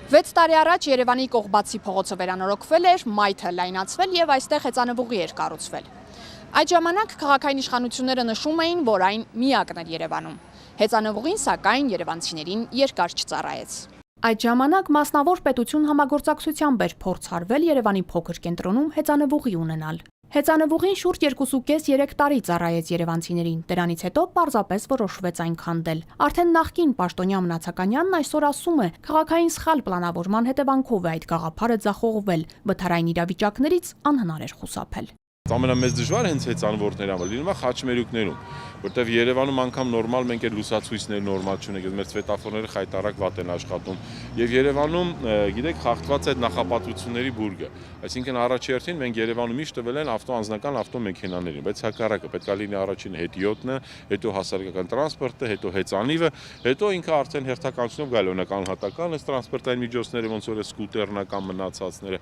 6 տարի առաջ Երևանի Կողբացի փողոցը վերանորոգվել էր, մայթը լայնացվել եւ այստեղ հեծանվուղի էր կառուցվել։ Այդ ժամանակ քաղաքային իշխանությունները նշում էին, որ այն միակն էր Երևանում։ Հեծանվուղին, սակայն, երևանցիներին երկար չծառայեց։ Այդ ժամանակ մասնավոր պետություն համագործակցությամբ էր փորձ արվել Երևանի փոքր կենտրոնում հեծանվուղի ունենալ։ Հեծանվուղին շուրջ 2.5-3 տարի ծառայեց երևանցիներին, դրանից հետո պարզապես որոշվեց այն քանդել։ Արդեն նախկին պաշտոնյա Մնացականյանն այսօր ասում է, քաղաքային սխալ պլանավորման հետևանքով է այդ գաղափարը ձախողվել, վթարային իրավիճակներից անհնար էր խուսափել։ Ամենամեծ դժվարը հենց հեծանվորդներն են, լինում է խաչմերուկներում, որտեղ Երևանում անգամ նորմալ մենք այդ լուսացույցներ նորմալ չունենք, մեր սվետաֆորները խայտարակ վատ են աշխատում, եւ Երևանում, գիտեք, խախտված է այդ նախապատվությունների բուրգը, այսինքն առաջերտին մենք Երևանում միշտ տվել են ավտոանձնական ավտոմեքենաներին, բայց հակառակը պետք է լինի առաջին հետիոտը, հետո հասարակական տրանսպորտը, հետո հեծանիվը, հետո ինքը արդեն հերթականությունով գալու է անհատական այս տրանսպորտային միջոցները, ոնց որ է սկուտերն կամ մնացածները։